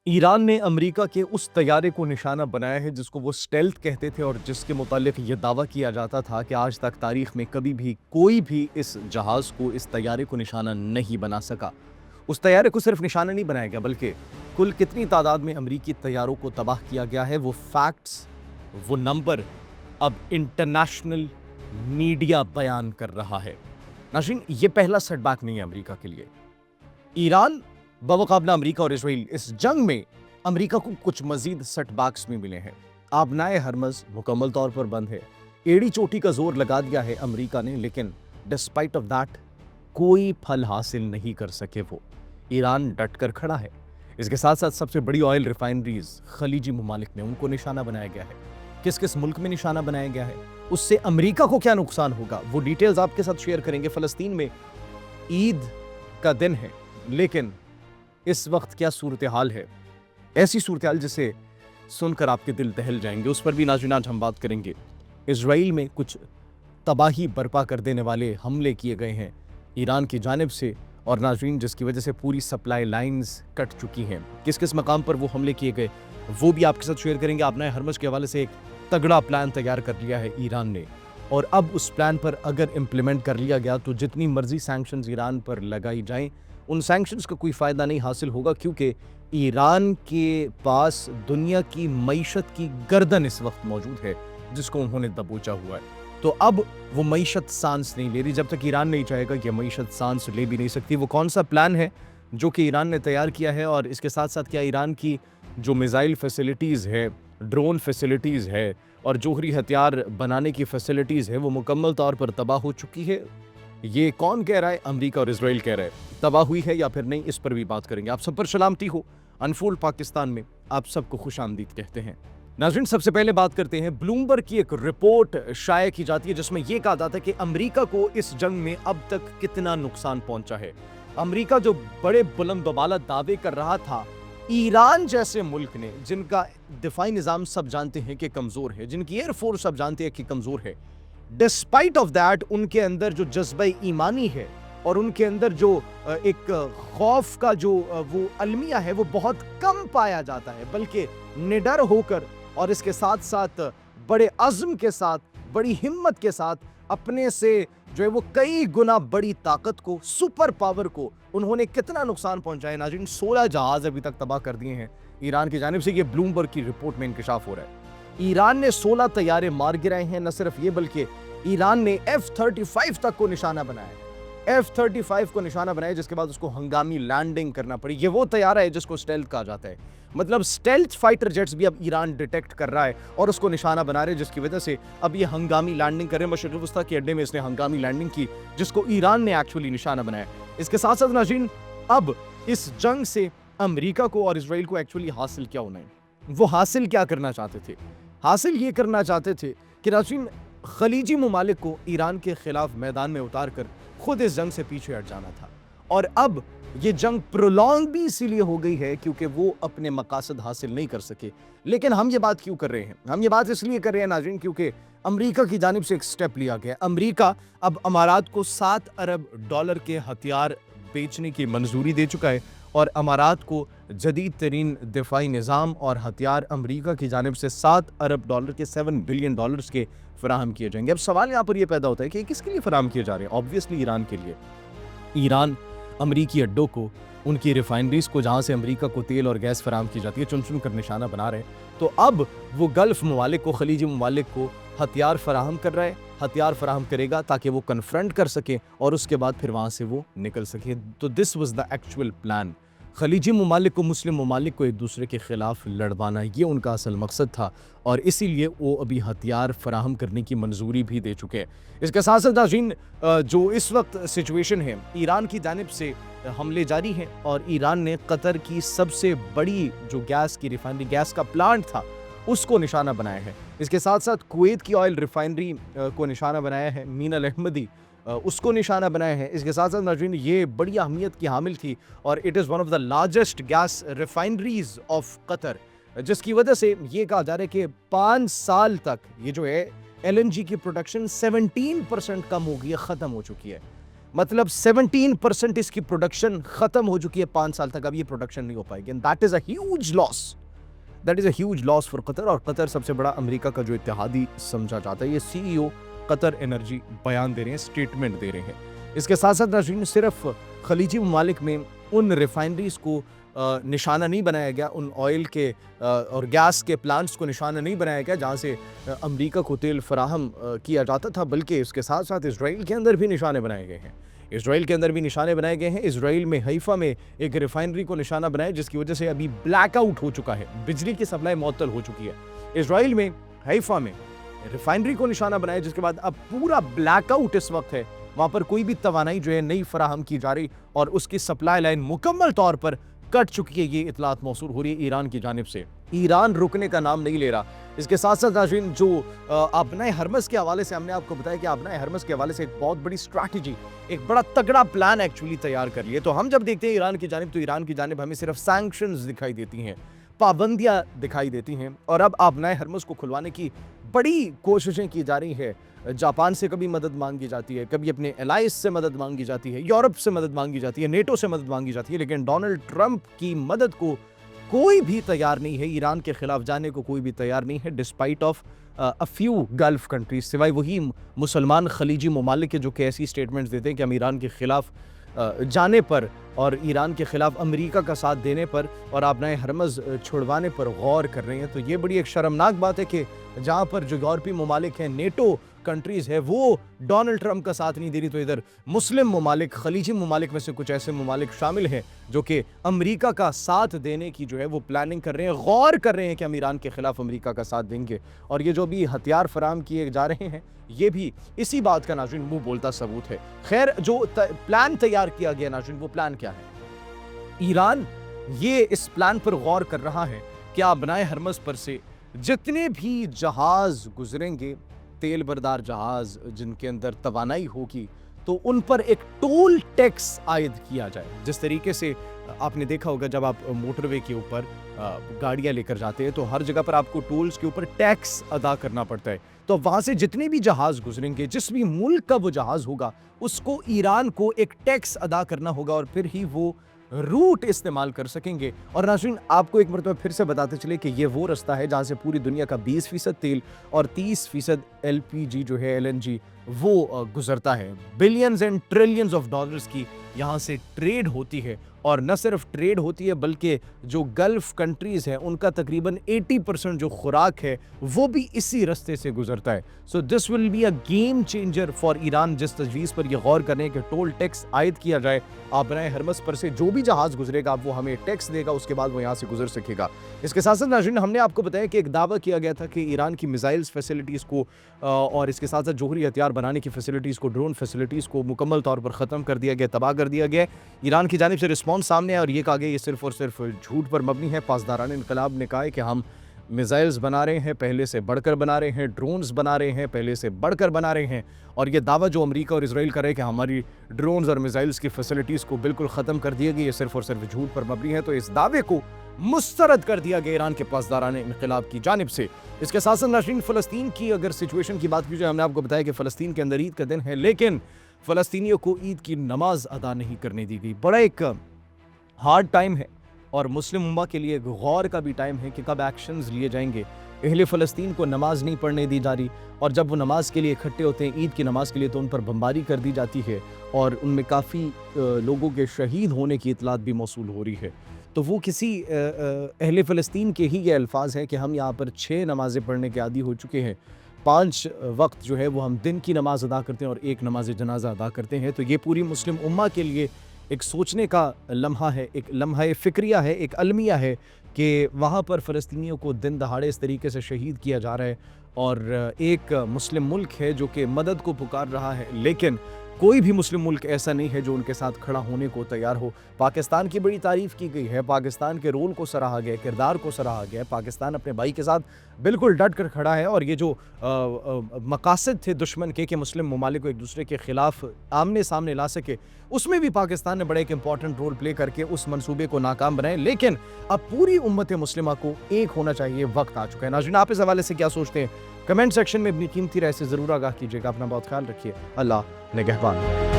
ایران نے امریکہ کے اس طیارے کو نشانہ بنایا ہے جس کو وہ سٹیلتھ کہتے تھے اور جس کے متعلق یہ دعویٰ کیا جاتا تھا کہ آج تک تاریخ میں کبھی بھی کوئی بھی اس جہاز کو اس طیارے کو نشانہ نہیں بنا سکا۔ اس طیارے کو صرف نشانہ نہیں بنایا گیا بلکہ کل کتنی تعداد میں امریکی طیاروں کو تباہ کیا گیا ہے، وہ فیکٹس، وہ نمبر اب انٹرنیشنل میڈیا بیان کر رہا ہے۔ ناظرین، یہ پہلا سیٹ بیک نہیں ہے امریکہ کے لیے۔ ایران بمقابلہ امریکہ اور اسرائیل اس جنگ میں امریکہ کو کچھ مزید سیٹ بیکس بھی ملے ہیں۔ آبنائے ہرمز مکمل طور پر بند ہے، ایڑی چوٹی کا زور لگا دیا ہے امریکہ نے، لیکن ڈسپائٹ آف دیٹ کوئی پھل حاصل نہیں کر سکے وہ۔ ایران ڈٹ کر کھڑا ہے۔ اس کے ساتھ ساتھ سب سے بڑی آئل ریفائنریز خلیجی ممالک میں ان کو نشانہ بنایا گیا ہے۔ کس کس ملک میں نشانہ بنایا گیا ہے، اس سے امریکہ کو کیا نقصان ہوگا، وہ ڈیٹیلز آپ کے ساتھ شیئر کریں گے۔ فلسطین میں عید کا دن ہے، لیکن اس وقت کیا صورتحال ہے، ایسی صورتحال جسے سن کر آپ کے دل دہل جائیں گے، اس پر بھی ناظرین آج ہم بات کریں گے۔ اسرائیل میں کچھ تباہی برپا کر دینے والے حملے کیے گئے ہیں ایران کی جانب سے، اور ناظرین جس کی وجہ سے پوری سپلائی لائنز کٹ چکی ہیں۔ کس کس مقام پر وہ حملے کیے گئے وہ بھی آپ کے ساتھ شیئر کریں گے۔ آبنائے ہرمز کے حوالے سے ایک تگڑا پلان تیار کر لیا ہے ایران نے، اور اب اس پلان پر اگر امپلیمنٹ کر لیا گیا تو جتنی مرضی سینکشنز ایران پر لگائی جائیں ان سینکشنز کا کوئی فائدہ نہیں حاصل ہوگا، کیونکہ ایران کے پاس دنیا کی معیشت کی گردن اس وقت موجود ہے جس کو انہوں نے دبوچا ہوا ہے۔ تو اب وہ معیشت سانس نہیں لے رہی جب تک ایران نہیں چاہے گا کہ معیشت سانس لے بھی نہیں سکتی۔ وہ کون سا پلان ہے جو کہ ایران نے تیار کیا ہے، اور اس کے ساتھ ساتھ کیا ایران کی جو میزائل فیسلٹیز ہے، ڈرون فیسلٹیز ہے اور جوہری ہتھیار بنانے کی فیسلٹیز ہے وہ مکمل طور پر تباہ ہو چکی ہے؟ یہ کون کہہ رہا ہے؟ امریکہ اور اسرائیل کہہ رہا ہے تباہ ہوئی ہے یا پھر نہیں، اس پر بھی بات کریں گے۔ آپ سب پر سلامتی ہو، انفولڈ پاکستان میں آپ سب کو خوش آمدید کہتے ہیں۔ ناظرین، سب سے پہلے بات کرتے ہیں بلومبرگ کی ایک رپورٹ شائع کی جاتی ہے جس میں یہ کہا جاتا ہے کہ امریکہ کو اس جنگ میں اب تک کتنا نقصان پہنچا ہے۔ امریکہ جو بڑے بلند ببالہ دعوے کر رہا تھا، ایران جیسے ملک نے جن کا دفاعی نظام سب جانتے ہیں کہ کمزور ہے، جن کی ایئر فورس سب جانتے ہیں کہ کمزور ہے، ڈسپائٹ آف دیٹ ان کے اندر جو جذبہ ایمانی ہے اور ان کے اندر جو ایک خوف کا جو وہ المیہ ہے وہ بہت کم پایا جاتا ہے، بلکہ نڈر ہو کر اور اس کے ساتھ ساتھ بڑے عزم کے ساتھ، بڑی ہمت کے ساتھ اپنے سے جو ہے وہ کئی گنا بڑی طاقت کو، سپر پاور کو انہوں نے کتنا نقصان پہنچایا۔ ناظرین، 16 جہاز ابھی تک تباہ کر دیے ہیں ایران کی جانب سے، یہ بلومبرگ کی رپورٹ میں انکشاف ہو رہا ہے۔ ایران نے 16 طیارے مار گرائے ہیں، نہ صرف یہ بلکہ ایران نے F-35 تک کو نشانہ بنایا ہے، F-35 کو نشانہ بنایا جس کے بعد اس کو ہنگامی لینڈنگ کرنا پڑی۔ یہ وہ طیارہ ہے جس کو سٹیلتھ کہا جاتا ہے، مطلب سٹیلتھ فائٹر جیٹس بھی اب ایران ڈیٹیکٹ کر رہا ہے اور اس کو نشانہ بنا رہے، جس کی وجہ سے اب یہ ہنگامی لینڈنگ کر رہے ہیں۔ مشرق وسطیٰ کے اڈے میں اس نے ہنگامی لینڈنگ کی جس کو ایران نے ایکچولی نشانہ بنایا۔ اس کے ساتھ ساتھ ناظرین، اب اس جنگ سے امریکہ کو اور اسرائیل کو ایکچولی حاصل کیا ہونا ہے، وہ حاصل کیا کرنا چاہتے تھے؟ حاصل یہ کرنا چاہتے تھے کہ ناظرین خلیجی ممالک کو ایران کے خلاف میدان میں اتار کر خود اس جنگ سے پیچھے ہٹ جانا تھا، اور اب یہ جنگ پرولونگ بھی اسی لیے ہو گئی ہے کیونکہ وہ اپنے مقاصد حاصل نہیں کر سکے۔ لیکن ہم یہ بات کیوں کر رہے ہیں؟ ہم یہ بات اس لیے کر رہے ہیں ناظرین کیونکہ امریکہ کی جانب سے ایک سٹیپ لیا گیا۔ امریکہ اب امارات کو $7 ارب کے ہتھیار بیچنے کی منظوری دے چکا ہے، اور امارات کو جدید ترین دفاعی نظام اور ہتھیار امریکہ کی جانب سے $7 ارب کے $7 بلین کے فراہم کیے جائیں گے۔ اب سوال یہاں پر یہ پیدا ہوتا ہے کہ کس کے لیے فراہم کیے جا رہے ہیں؟ آبویسلی ایران کے لیے۔ ایران امریکی اڈوں کو، ان کی ریفائنریز کو جہاں سے امریکہ کو تیل اور گیس فراہم کی جاتی ہے، چن چن کر نشانہ بنا رہے ہیں۔ تو اب وہ گلف ممالک کو، خلیجی ممالک کو ہتھیار فراہم کر رہا ہے، ہتھیار فراہم کرے گا تاکہ وہ کنفرنٹ کر سکے اور اس کے بعد پھر وہاں سے وہ نکل سکے۔ تو this was the actual plan. خلیجی ممالک کو، مسلم ممالک کو ایک دوسرے کے خلاف لڑوانا، یہ ان کا اصل مقصد تھا، اور اسی لیے وہ ابھی ہتھیار فراہم کرنے کی منظوری بھی دے چکے ہیں۔ اس کے ساتھ ساتھ ناظرین، جو اس وقت سچویشن ہے، ایران کی جانب سے حملے جاری ہیں، اور ایران نے قطر کی سب سے بڑی جو گیس کی ریفائنری، گیس کا پلانٹ تھا، اس کو نشانہ بنایا ہے۔ اس کے ساتھ ساتھ کویت کی آئل ریفائنری کو نشانہ بنایا ہے، مین الاحمدی اس کو نشانہ بنایا ہے۔ اس کے ساتھ ساتھ ناظرین، یہ بڑی اہمیت کی حامل تھی، اور it is one of the largest gas refineries of Qatar, جس کی وجہ سے یہ کہا جا رہا ہے کہ 5 سال تک یہ جو ہے LNG کی پروڈکشن 17% کم ہو گئی ہے، ختم ہو چکی ہے۔ मतलब 17% इसकी प्रोडक्शन खत्म हो चुकी है 5 साल तक, अब ये प्रोडक्शन नहीं हो पाएगी। And that is a huge loss, that is a huge loss for Qatar. और कतर सबसे बड़ा अमेरिका का जो इत्तेहादी समझा जाता है। ये CEO कतर एनर्जी बयान दे रहे हैं, स्टेटमेंट दे रहे हैं। इसके साथ साथ नाज़रीन सिर्फ खलीजी ममालिक में उन रिफाइनरीज को निशाना नहीं बनाया गया, उन ऑयल के और गैस के प्लांट्स को निशाना नहीं बनाया गया जहाँ से अमेरिका को तेल फराहम किया जाता था, बल्कि इसके साथ साथ इसराइल के अंदर भी निशाने बनाए गए हैं। इसराइल के अंदर भी निशाने बनाए गए हैं। इसराइल में हैफा में एक रिफाइनरी को निशाना बनाया जिसकी वजह से अभी ब्लैक आउट हो चुका है, बिजली की सप्लाई मुअत्तल हो चुकी है। इसराइल में हैफा में रिफाइनरी को निशाना बनाया जिसके बाद अब पूरा ब्लैक आउट इस वक्त है, वहाँ पर कोई भी तवानाई जो है नहीं फराहम की जा रही और उसकी सप्लाई लाइन मुकम्मल तौर पर कट चुकी है। ये इतलात मौसूल हो रही है ईरान की जानिब से। ईरान रुकने का नाम नहीं ले रहा। इसके साथ साथ नाज़रीन जो आबनाए हरमस के हवाले से हमने आपको बताया कि आबनाए हरमस के हवाले से एक बहुत बड़ी स्ट्रैटेजी, एक बड़ा तगड़ा प्लान एक्चुअली तैयार कर लिए। तो हम जब देखते हैं ईरान की जानिब, तो ईरान की जानिब हमें सिर्फ सैंक्शंस दिखाई देती हैं, पाबंदियां दिखाई देती हैं। और अब आबनाए हरमस को खुलवाने की बड़ी कोशिशें की जा रही है। जापान से कभी मदद मांगी जाती है, कभी अपने एलाइज से मदद मांगी जाती है, यूरोप से मदद मांगी जाती है, नेटो से मदद मांगी जाती है, लेकिन डोनाल्ड ट्रंप की मदद को कोई भी तैयार नहीं है, ईरान के खिलाफ जाने को कोई भी तैयार नहीं है, despite of a few gulf countries, सिवाय वही मुसलमान खलीजी ममालिक के जो कि ऐसी स्टेटमेंट्स देते हैं कि हम ईरान के खिलाफ जाने पर और ईरान के खिलाफ अमेरिका का साथ देने पर और आबनाए हरमज़ छुड़वाने पर गौर कर रहे हैं। तो ये बड़ी एक शर्मनाक बात है कि जहाँ पर जो यूरोपीय ममालिक हैं, नेटो कंट्रीज़ है, वो डोनाल्ड ट्रंप का साथ नहीं दे रही, तो इधर मुस्लिम ममालिक, खलीजी ममालिक में से कुछ ऐसे ममालिक शामिल हैं जो कि अमेरिका का साथ देने की जो है वो प्लानिंग कर रहे हैं, गौर कर रहे हैं कि हम ईरान के खिलाफ अमेरिका का साथ देंगे। और ये जो भी हथियार फराहम किए जा रहे हैं, ये भी इसी बात का नाज़रीन मुंह बोलता सबूत है। खैर, जो प्लान तैयार किया गया नाज़रीन, वो प्लान क्या है? ईरान ये इस प्लान पर गौर कर रहा है कि आबनाए हरमज़ पर से जितने भी जहाज़ गुजरेंगे, तेल बरदार जहाज़ जिनके अंदर तवानाई होगी, तो उन पर एक टोल टैक्स आयद किया जाए। जिस तरीके से आपने देखा होगा जब आप मोटरवे के ऊपर गाड़ियां लेकर जाते हैं तो हर जगह पर आपको टोल्स के ऊपर टैक्स अदा करना पड़ता है। तो वहाँ से जितने भी जहाज़ गुजरेंगे, जिस भी मुल्क का वो जहाज़ होगा, उसको ईरान को एक टैक्स अदा करना होगा और फिर ही वो रूट इस्तेमाल कर सकेंगे। और नाज़रीन, आपको एक मरतबा फिर से बताते चले कि ये वो रास्ता है जहाँ से पूरी दुनिया का 20% तेल और 30% LPG जो है, LNG, वो गुजरता है। Billions and trillions of dollars की यहाँ से ट्रेड होती है। और न सिर्फ ट्रेड होती है बल्कि जो गल्फ कंट्रीज़ हैं उनका तकरीबन 80% जो खुराक है वो भी इसी रास्ते से गुजरता है। So this will be a game changer for Iran, जिस तजवीज़ पर यह गौर करें कि टोल टैक्स आयद किया जाए। आबनाए हरमज़ पर से जो भी जहाज़ गुजरेगा वो हमें टैक्स देगा, उसके बाद वो यहाँ से गुजर सकेगा। इसके साथ साथ नाज़रीन, हमने आपको बताया कि एक दावा किया गया था कि ईरान की मिसाइल्स फैसिलिटीज़ को और इसके साथ साथ जोहरी हथियार बनाने की फैसिलिटीज़ को, ड्रोन फैसिलिटीज़ को मुकम्मल तौर पर ख़त्म कर दिया गया, तबाह कर दिया गया। ईरान की जानिब से रिस्पॉन्स सामने आया और ये कहा गया ये सिर्फ और सिर्फ झूठ पर मबनी है। पासदारान इनकलाब ने कहा है कि हम मिसाइल्स बना रहे हैं, पहले से बढ़कर बना रहे हैं, ड्रोन्स बना रहे हैं, पहले से बढ़कर बना रहे हैं। और ये दावा जो अमेरिका और इजराइल कर रहे हैं कि हमारी ड्रोन्स और मिसाइल्स की फैसिलिटीज़ को बिल्कुल ख़त्म कर दिया गया, ये सिर्फ और सिर्फ झूठ पर मबनी है। तो इस दावे को मुस्तरद कर दिया गया ईरान के पासदारान इनकलाब की जानिब से। इसके साथ साथ नाज़रीन, फ़लस्तीन की अगर सिचुएशन की बात की जाए, हमने आपको बताया कि फ़लस्तीन के अंदर ईद का दिन है, लेकिन फ़लस्तीनियों को ईद की नमाज अदा नहीं करने दी गई। बड़ा एक हार्ड टाइम है और मुस्लिम उम्मा के लिए गौर का भी टाइम है कि कब एक्शंस लिए जाएंगे। अहले फ़लस्तीन को नमाज नहीं पढ़ने दी जा रही और जब वो नमाज के लिए इकट्ठे होते हैं, ईद की नमाज के लिए, तो उन पर बमबारी कर दी जाती है और उनमें काफ़ी लोगों के शहीद होने की इतलात भी मौसूल हो रही है। तो वो किसी अहले फ़लस्तीन के ही ये अल्फाज हैं कि हम यहाँ पर 6 नमाज़ें पढ़ने के आदी हो चुके हैं, 5 वक्त जो है वो हम दिन की नमाज़ अदा करते हैं और 1 नमाज जनाजा अदा करते हैं। तो ये पूरी मुस्लिम उम्मा के लिए एक सोचने का लम्हा है, एक लम्हा फ़िक्रिया है, एक अलमिया है कि वहाँ पर फ़लस्तीनियों को दिन दहाड़े इस तरीके से शहीद किया जा रहा है और एक मुस्लिम मुल्क है जो कि मदद को पुकार रहा है, लेकिन कोई भी मुस्लिम मुल्क ऐसा नहीं है जो उनके साथ खड़ा होने को तैयार हो। पाकिस्तान की बड़ी तारीफ़ की गई है, पाकिस्तान के रोल को सराहा गया, किरदार को सराहा गया। पाकिस्तान अपने भाई के साथ बिल्कुल डट कर खड़ा है और ये जो मकासद थे दुश्मन के मुस्लिम ममालिक को एक दूसरे के ख़िलाफ़ आमने सामने ला सके, उसमें भी पाकिस्तान ने बड़ा एक इंपॉर्टेंट रोल प्ले करके उस मंसूबे को नाकाम बनाए। लेकिन अब पूरी उम्मत मुस्लिमा को एक होना चाहिए, वक्त आ चुका है। नाज़रीन, आप इस हवाले से क्या सोचते हैं? कमेंट सेक्शन में अपनी कीमती राय से ज़रूर आगाह कीजिएगा। अपना बहुत ख्याल रखिए। अल्लाह निगहबान।